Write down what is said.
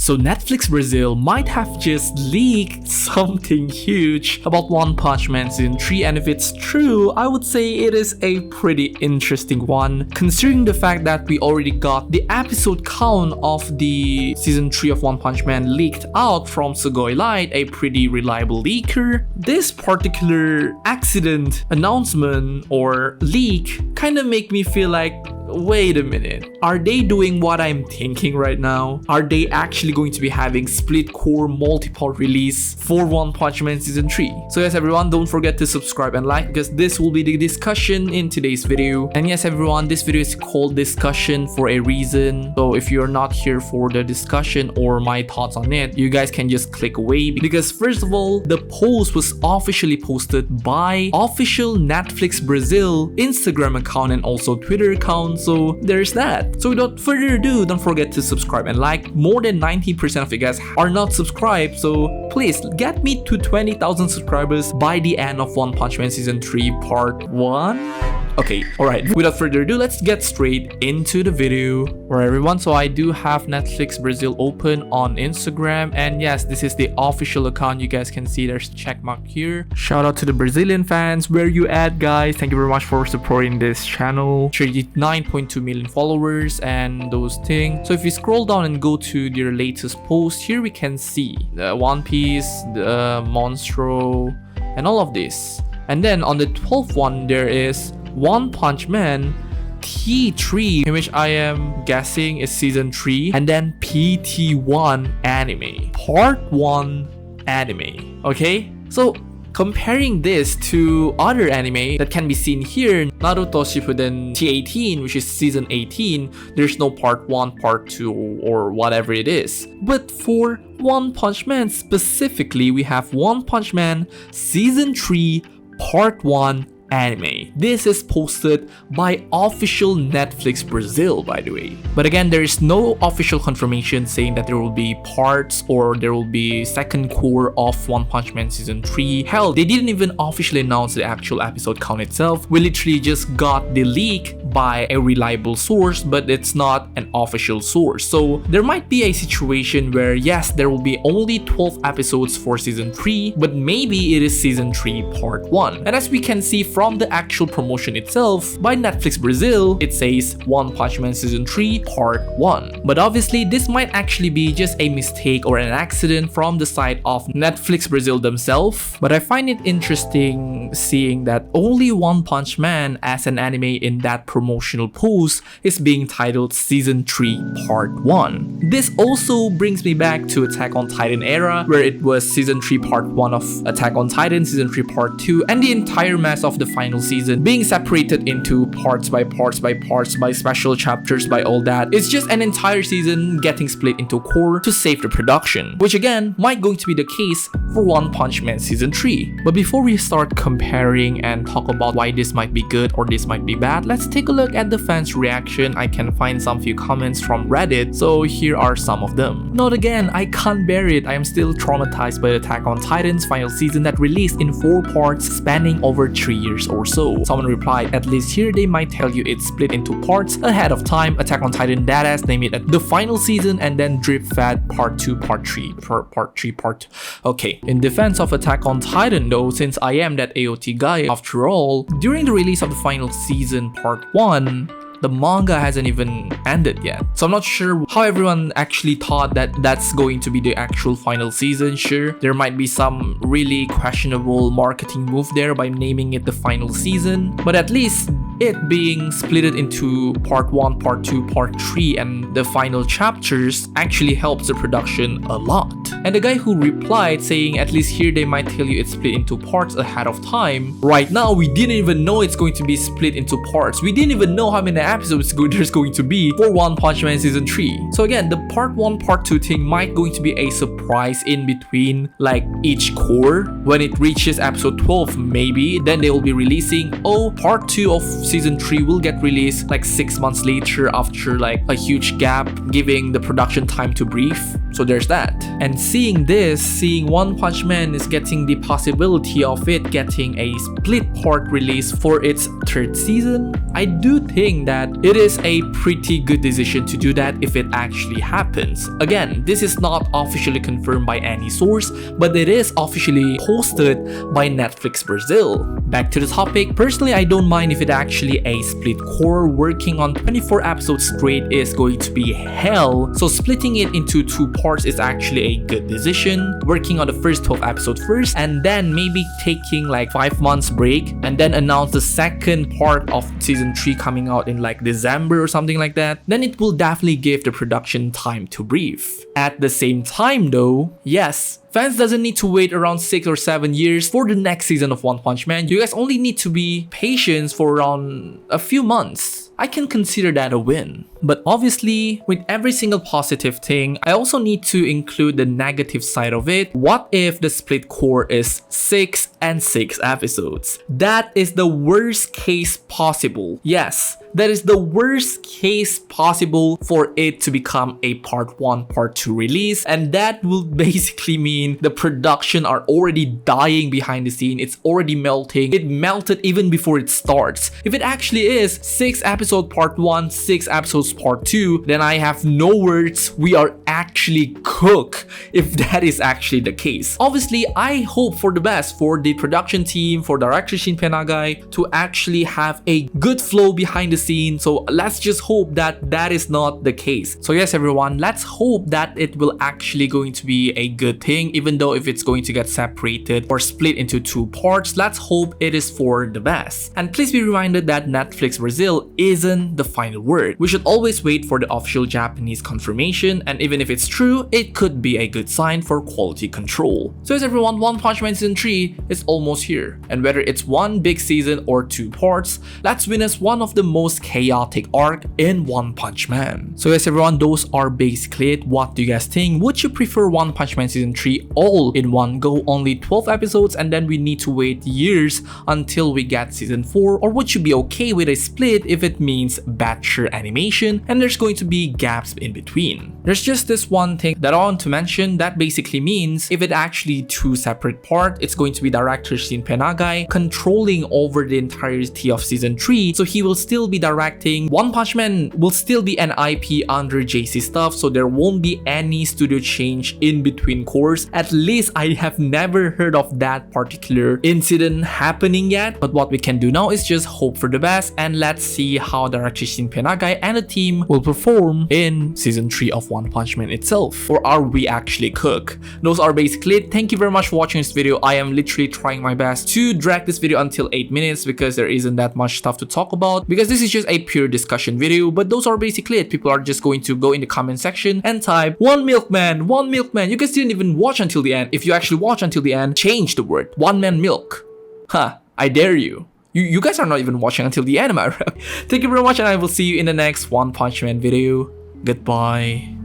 So Netflix Brazil might have just leaked something huge about One Punch Man Season 3, and if it's true, I would say it is a pretty interesting one, considering the fact that we already got the episode count of the Season 3 of One Punch Man leaked out from Sugoi Light, a pretty reliable leaker. This particular accident announcement or leak kind of make me feel like, wait a minute, are they doing what I'm thinking right now? Are they actually going to be having split core multi-part release for One Punch Man Season 3? So yes everyone, don't forget to subscribe and like, because this will be the discussion in today's video. And yes everyone, this video is called discussion for a reason. So if you're not here for the discussion or my thoughts on it, you guys can just click away, because first of all, the post was officially posted by official Netflix Brazil Instagram account and also Twitter account. So there's that. So without further ado, don't forget to subscribe and like. More than 90% of you guys are not subscribed, so please get me to 20,000 subscribers by the end of One Punch Man Season 3 Part 1. Okay, alright, without further ado, let's get straight into the video. Alright everyone, so I do have Netflix Brazil open on Instagram, and yes, this is the official account. You guys can see there's a check mark here. Shout out to the Brazilian fans, where you at guys? Thank you very much for supporting this channel. 39.2 million followers and those things. So if you scroll down and go to their latest post, here we can see the One Piece, the Monstro, and all of this. And then on the 12th one, there is One Punch Man T3, which I am guessing is Season 3, and then PT1 anime, Part 1 anime. Okay, so comparing this to other anime that can be seen here, Naruto Shippuden T18, which is Season 18, there's no Part 1, Part 2, or whatever it is. But for One Punch Man specifically, we have One Punch Man Season 3 Part 1 anime. This is posted by official Netflix Brazil, by the way. But again, there is no official confirmation saying that there will be parts or there will be second core of One Punch Man Season 3. Hell, they didn't even officially announce the actual episode count itself. We literally just got the leak by a reliable source, but it's not an official source. So there might be a situation where yes, there will be only 12 episodes for Season 3, but maybe it is Season 3 Part 1. And as we can see from the actual promotion itself by Netflix Brazil, it says One Punch Man Season 3 Part 1. But obviously this might actually be just a mistake or an accident from the side of Netflix Brazil themselves. But I find it interesting seeing that only One Punch Man as an anime in that promotional post is being titled Season 3 Part 1. This also brings me back to Attack on Titan era, where it was Season 3 Part 1 of Attack on Titan, Season 3 Part 2, and the entire mess of the final season being separated into parts by parts by parts by special chapters by all that. It's just an entire season getting split into core to save the production, which again might going to be the case for One Punch Man Season 3. But before we start comparing and talk about why this might be good or this might be bad, let's take a look at the fans' reaction. I can find some few comments from Reddit, so here are some of them. Note again, I can't bear it. I am still traumatized by the Attack on Titan's final season that released in 4 parts spanning over 3 years or so. Someone replied, at least here they might tell you it's split into parts ahead of time. Attack on Titan deadass name it the final season and then drip fed Part 2, Part 3, Part 3, Part 2. Okay, in defense of Attack on Titan though, since I am that AOT guy after all, during the release of the final season Part 1, the manga hasn't even ended yet. So I'm not sure how everyone actually thought that that's going to be the actual final season. Sure, there might be some really questionable marketing move there by naming it the final season, but at least it being splitted into Part 1, Part 2, Part 3 and the final chapters actually helps the production a lot. And the guy who replied saying at least here they might tell you it's split into parts ahead of time. Right now we didn't even know it's going to be split into parts. We didn't even know how many episodes there's going to be for One Punch Man Season 3. So again, the Part 1, Part 2 thing might going to be a surprise in between like each core. When it reaches episode 12 maybe, then they will be releasing, oh, Part 2 of Season 3 will get released like 6 months later after like a huge gap, giving the production time to breathe. So there's that. And seeing this, seeing One Punch Man is getting the possibility of it getting a split part release for its third season, I do think that it is a pretty good decision to do that if it actually happens. Again, this is not officially confirmed by any source, but it is officially posted by Netflix Brazil. Back to the topic, personally I don't mind if it actually a split core. Working on 24 episodes straight is going to be hell, so splitting it into 2 parts is actually a good decision. Working on the first 12 episodes first and then maybe taking like 5 months break and then announce the second part of season 3 coming out in like December or something like that, then it will definitely give the production time to breathe. At the same time though, yes, fans doesn't need to wait around 6 or 7 years for the next season of One Punch Man. You guys only need to be patient for around a few months. I can consider that a win. But obviously, with every single positive thing, I also need to include the negative side of it. What if the split core is 6 and 6 episodes? That is the worst case possible. Yes, that is the worst case possible for it to become a part 1, part 2 release. And that will basically mean the production are already dying behind the scene. It's already melting. It melted even before it starts. If it actually is 6 episodes part 1, 6 episodes part 2, then I have no words. We are actually cooked if that is actually the case. Obviously, I hope for the best for the production team, for director Shinpei Nagai to actually have a good flow behind the scene. So let's just hope that that is not the case. So yes everyone, let's hope that it will actually going to be a good thing, even though if it's going to get separated or split into 2 parts, let's hope it is for the best. And please be reminded that Netflix Brazil isn't the final word. We should always wait for the official Japanese confirmation, and even if it's true, it could be a good sign for quality control. So yes everyone, One Punch Man Season 3 is almost here, and whether it's one big season or 2 parts, let's witness one of the most chaotic arc in One Punch Man. So yes everyone, those are basically it. What do you guys think? Would you prefer One Punch Man Season 3 all in one go, only 12 episodes, and then we need to wait years until we get Season 4? Or would you be okay with a split if it means batcher animation and there's going to be gaps in between? There's just this one thing that I want to mention. That basically means if it actually 2 separate parts, it's going to be director Shinpei Nagai controlling over the entirety of Season 3, so he will still be directing. One Punch Man will still be an IP under JC stuff, so there won't be any studio change in between cores. At least I have never heard of that particular incident happening yet. But what we can do now is just hope for the best, and let's see how director Shinpei Nagai and the team will perform in Season 3 of One Punch Man itself. Or are we actually cooked? Those are basically it. Thank you very much for watching this video. I am literally trying my best to drag this video until 8 minutes because there isn't that much stuff to talk about, because this is just a pure discussion video. But those are basically it. People are just going to go in the comment section and type one milkman, one milkman. You guys didn't even watch until the end. If you actually watch until the end, change the word one man milk. Huh, I dare you. You guys are not even watching until the end, am I right? Thank you very much, and I will see you in the next One Punch Man video. Goodbye.